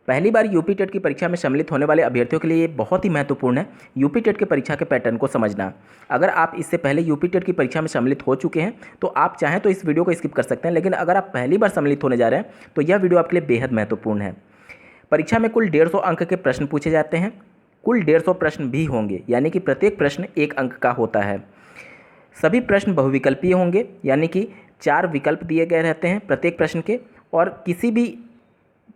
पहली बार UP TET की परीक्षा में सम्मिलित होने वाले अभ्यर्थियों के लिए ये बहुत ही महत्वपूर्ण है यूपी टेट की परीक्षा के पैटर्न को समझना। अगर आप इससे पहले यूपी टेट की परीक्षा में सम्मिलित हो चुके हैं तो आप चाहें तो इस वीडियो को स्किप कर सकते हैं, लेकिन अगर आप पहली बार सम्मिलित होने जा रहे हैं तो यह वीडियो आपके लिए बेहद महत्वपूर्ण है। परीक्षा में कुल 150 अंक के प्रश्न पूछे जाते हैं। कुल 150 प्रश्न भी होंगे, यानी कि प्रत्येक प्रश्न 1 अंक का होता है। सभी प्रश्न बहुविकल्पीय होंगे, यानी कि 4 विकल्प दिए गए रहते हैं प्रत्येक प्रश्न के, और किसी भी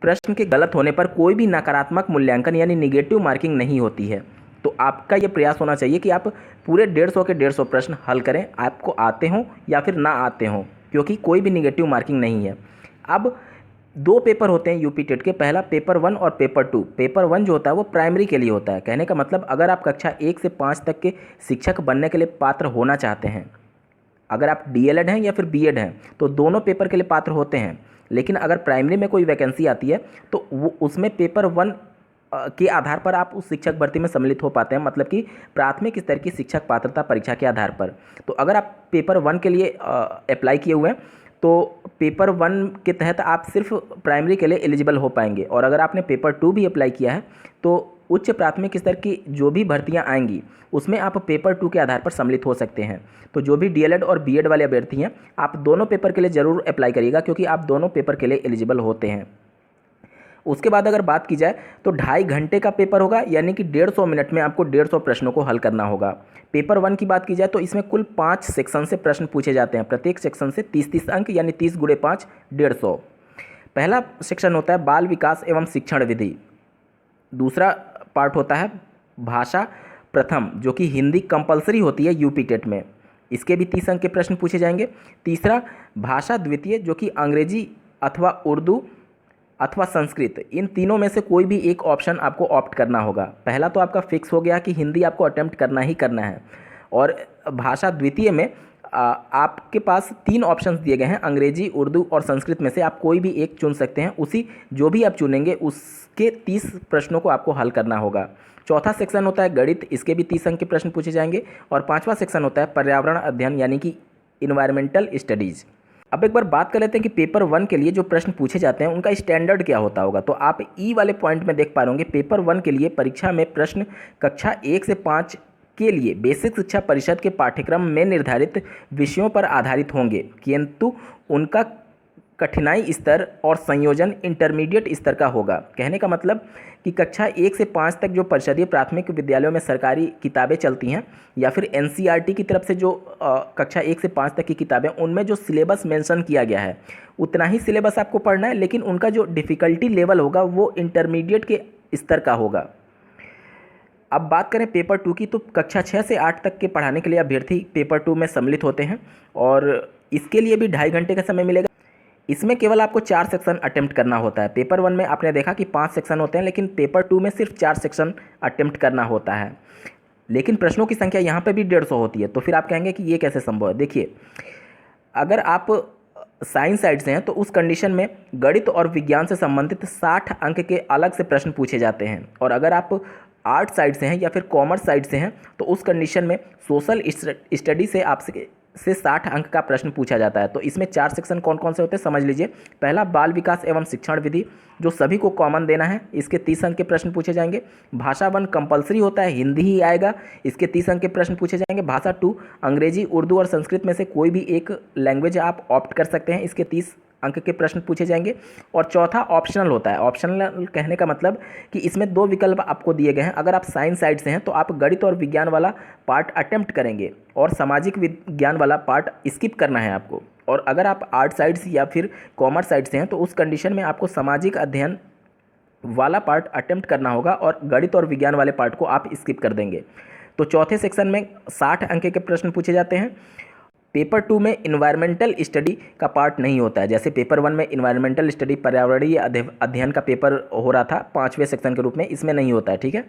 प्रश्न के गलत होने पर कोई भी नकारात्मक मूल्यांकन यानी निगेटिव मार्किंग नहीं होती है। तो आपका ये प्रयास होना चाहिए कि आप पूरे 150 के 150 प्रश्न हल करें, आपको आते हों या फिर ना आते हों, क्योंकि कोई भी निगेटिव मार्किंग नहीं है। अब 2 पेपर होते हैं यूपी टेट के, पहला पेपर 1 और पेपर 2। पेपर 1 जो होता है वो प्राइमरी के लिए होता है। कहने का मतलब अगर आप कक्षा 1 से 5 तक के शिक्षक बनने के लिए पात्र होना चाहते हैं, अगर आप डीएलएड हैं या फिर बीएड हैं तो दोनों पेपर के लिए पात्र होते हैं। लेकिन अगर प्राइमरी में कोई वैकेंसी आती है तो वो उसमें पेपर 1 के आधार पर आप उस शिक्षक भर्ती में सम्मिलित हो पाते हैं, मतलब कि प्राथमिक स्तर की शिक्षक पात्रता परीक्षा के आधार पर। तो अगर आप पेपर 1 के लिए अप्लाई किए हुए हैं तो पेपर 1 के तहत आप सिर्फ प्राइमरी के लिए एलिजिबल हो पाएंगे, और अगर आपने पेपर 2 भी अप्लाई किया है तो उच्च प्राथमिक स्तर की जो भी भर्तियां आएंगी उसमें आप पेपर 2 के आधार पर सम्मिलित हो सकते हैं। तो जो भी डीएलएड और बीएड वाले अभ्यर्थी हैं, आप दोनों पेपर के लिए ज़रूर अप्लाई करिएगा, क्योंकि आप दोनों पेपर के लिए एलिजिबल होते हैं। उसके बाद अगर बात की जाए तो 2.5 घंटे का पेपर होगा, यानी कि 150 मिनट में आपको 150 प्रश्नों को हल करना होगा। पेपर 1 की बात की जाए तो इसमें कुल 5 सेक्शन से प्रश्न पूछे जाते हैं, प्रत्येक सेक्शन से 30-30 अंक, यानी 30 × 5 150। पहला सेक्शन होता है बाल विकास एवं शिक्षण विधि। दूसरा पार्ट होता है भाषा प्रथम, जो कि हिंदी कंपलसरी होती है यूपी टेट में, इसके भी 30 अंक के प्रश्न पूछे जाएंगे। तीसरा भाषा द्वितीय, जो कि अंग्रेजी अथवा उर्दू अथवा संस्कृत, इन तीनों में से कोई भी एक ऑप्शन आपको ऑप्ट करना होगा। पहला तो आपका फिक्स हो गया कि हिंदी आपको अटेम्प्ट करना ही करना है, और भाषा द्वितीय में आपके पास 3 ऑप्शंस दिए गए हैं, अंग्रेजी, उर्दू और संस्कृत में से आप कोई भी एक चुन सकते हैं। उसी जो भी आप चुनेंगे उसके 30 प्रश्नों को आपको हल करना होगा। चौथा सेक्शन होता है गणित, इसके भी 30 अंक के प्रश्न पूछे जाएंगे। और 5वां सेक्शन होता है पर्यावरण अध्ययन, यानी कि इन्वायरमेंटल स्टडीज़। अब एक बार बात कर लेते हैं कि पेपर 1 के लिए जो प्रश्न पूछे जाते हैं उनका स्टैंडर्ड क्या होता होगा। तो आप ई वाले पॉइंट में देख पा रहे होंगे, पेपर 1 के लिए परीक्षा में प्रश्न कक्षा 1 से 5 के लिए बेसिक शिक्षा परिषद के पाठ्यक्रम में निर्धारित विषयों पर आधारित होंगे, किंतु उनका कठिनाई स्तर और संयोजन इंटरमीडिएट स्तर का होगा। कहने का मतलब कि कक्षा 1 से 5 तक जो परिषदीय प्राथमिक विद्यालयों में सरकारी किताबें चलती हैं, या फिर एनसीईआरटी की तरफ से जो कक्षा 1 से 5 तक की किताबें, उनमें जो सिलेबस मेंशन किया गया है उतना ही सिलेबस आपको पढ़ना है, लेकिन उनका जो डिफ़िकल्टी लेवल होगा वो इंटरमीडिएट के स्तर का होगा। अब बात करें पेपर 2 की, तो कक्षा 6 से 8 तक के पढ़ाने के लिए अभ्यर्थी पेपर 2 में सम्मिलित होते हैं, और इसके लिए भी 2.5 घंटे का समय मिलेगा। इसमें केवल आपको 4 सेक्शन अटेम्प्ट करना होता है। पेपर 1 में आपने देखा कि 5 सेक्शन होते हैं, लेकिन पेपर 2 में सिर्फ 4 सेक्शन अटेम्प्ट करना होता है, लेकिन प्रश्नों की संख्या यहाँ पे भी 150 होती है। तो फिर आप कहेंगे कि ये कैसे संभव है। देखिए, अगर आप साइंस साइड से हैं तो उस कंडीशन में गणित और विज्ञान से संबंधित 60 अंक के अलग से प्रश्न पूछे जाते हैं, और अगर आप आर्ट साइड से हैं या फिर कॉमर्स साइड से हैं तो उस कंडीशन में सोशल स्टडी से आपसे 60 अंक का प्रश्न पूछा जाता है। तो इसमें 4 सेक्शन कौन कौन से होते हैं समझ लीजिए। पहला बाल विकास एवं शिक्षण विधि, जो सभी को कॉमन देना है, इसके 30 अंक के प्रश्न पूछे जाएंगे। भाषा 1 कंपलसरी होता है, हिंदी ही आएगा, इसके 30 अंक के प्रश्न पूछे जाएंगे। भाषा 2 अंग्रेजी, उर्दू और संस्कृत में से कोई भी एक लैंग्वेज आप ऑप्ट कर सकते हैं, इसके 30 अंक के प्रश्न पूछे जाएंगे। और चौथा ऑप्शनल होता है। ऑप्शनल कहने का मतलब कि इसमें 2 विकल्प आपको दिए गए हैं। अगर आप साइंस साइड से हैं तो आप गणित और विज्ञान वाला पार्ट अटेम्प्ट करेंगे, और सामाजिक विज्ञान वाला पार्ट स्किप करना है आपको। और अगर आप आर्ट साइड से या फिर कॉमर्स साइड से हैं तो उस कंडीशन में आपको सामाजिक अध्ययन वाला पार्ट अटेम्प्ट करना होगा, और गणित और विज्ञान वाले पार्ट को आप स्किप कर देंगे। तो चौथे सेक्शन में 60 अंक के प्रश्न पूछे जाते हैं। पेपर 2 में इन्वायरमेंटल स्टडी का पार्ट नहीं होता है। जैसे पेपर 1 में इन्वायरमेंटल स्टडी पर्यावरणीय अध्ययन का पेपर हो रहा था 5वें सेक्शन के रूप में, इसमें नहीं होता है। ठीक है,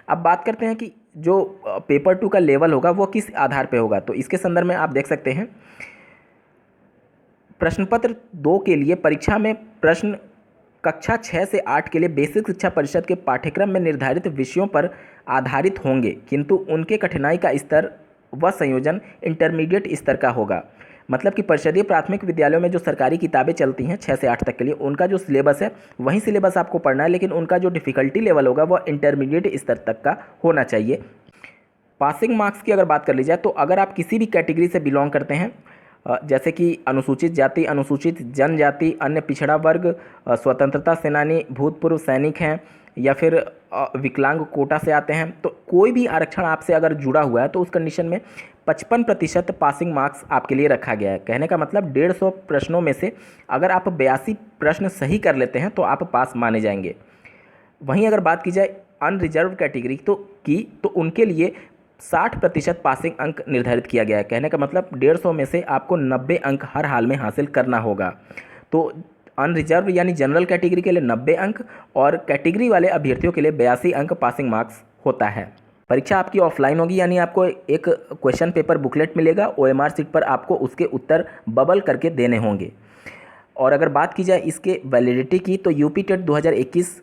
अब बात करते हैं कि जो पेपर 2 का लेवल होगा वो किस आधार पे होगा। तो इसके संदर्भ में आप देख सकते हैं, प्रश्न पत्र 2 के लिए परीक्षा में प्रश्न कक्षा 6 से 8 के लिए बेसिक शिक्षा परिषद के पाठ्यक्रम में निर्धारित विषयों पर आधारित होंगे, किंतु उनके कठिनाई का स्तर व संयोजन इंटरमीडिएट स्तर का होगा। मतलब कि परिषदीय प्राथमिक विद्यालयों में जो सरकारी किताबें चलती हैं 6 से 8 तक के लिए, उनका जो सिलेबस है वही सिलेबस आपको पढ़ना है, लेकिन उनका जो डिफ़िकल्टी लेवल होगा वह इंटरमीडिएट स्तर तक का होना चाहिए। पासिंग मार्क्स की अगर बात कर ली जाए तो अगर आप किसी भी कैटेगरी से बिलोंग करते हैं, जैसे कि अनुसूचित जाति, अनुसूचित जनजाति, अन्य पिछड़ा वर्ग, स्वतंत्रता सेनानी, भूतपूर्व सैनिक हैं, या फिर विकलांग कोटा से आते हैं, तो कोई भी आरक्षण आपसे अगर जुड़ा हुआ है तो उस कंडीशन में 55% पासिंग मार्क्स आपके लिए रखा गया है। कहने का मतलब 150 प्रश्नों में से अगर आप 82 प्रश्न सही कर लेते हैं तो आप पास माने जाएंगे। वहीं अगर बात की जाए अनरिजर्व कैटेगरी तो उनके लिए 60% पासिंग अंक निर्धारित किया गया है। कहने का मतलब 150 में से आपको 90 अंक हर हाल में हासिल करना होगा। तो अनरिजर्व यानी जनरल कैटेगरी के लिए 90 अंक और कैटेगरी वाले अभ्यर्थियों के लिए 82 अंक पासिंग मार्क्स होता है। परीक्षा आपकी ऑफलाइन होगी, यानी आपको एक क्वेश्चन पेपर बुकलेट मिलेगा, OMR सीट पर आपको उसके उत्तर बबल करके देने होंगे। और अगर बात की जाए इसके वैलिडिटी की तो यूपी टेट 2021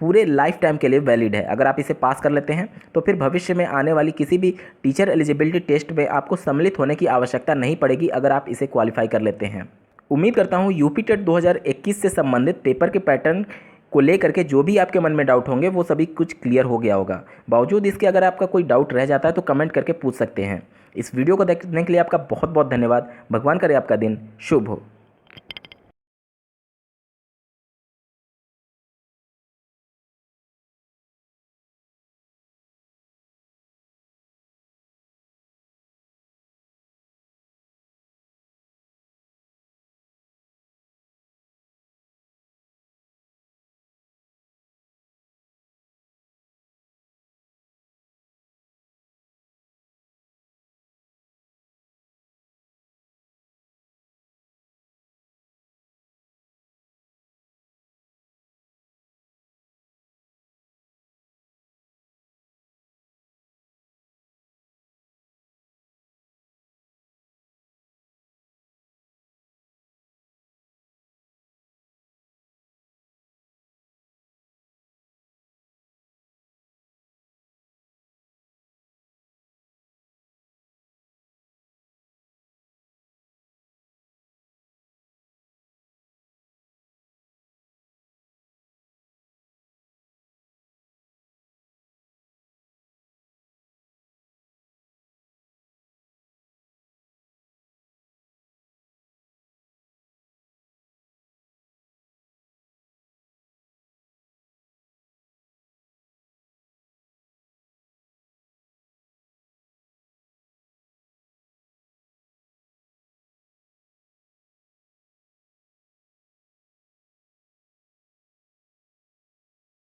पूरे लाइफ टाइम के लिए वैलिड है। अगर आप इसे पास कर लेते हैं तो फिर भविष्य में आने वाली किसी भी टीचर एलिजिबिलिटी टेस्ट में आपको सम्मिलित होने की आवश्यकता नहीं पड़ेगी अगर आप इसे क्वालिफाई कर लेते हैं। उम्मीद करता हूँ यूपी टेट 2021 से संबंधित पेपर के पैटर्न को लेकर के जो भी आपके मन में डाउट होंगे वो सभी कुछ क्लियर हो गया होगा। बावजूद इसके अगर आपका कोई डाउट रह जाता है तो कमेंट करके पूछ सकते हैं। इस वीडियो को देखने के लिए आपका बहुत बहुत धन्यवाद। भगवान करे आपका दिन शुभ हो।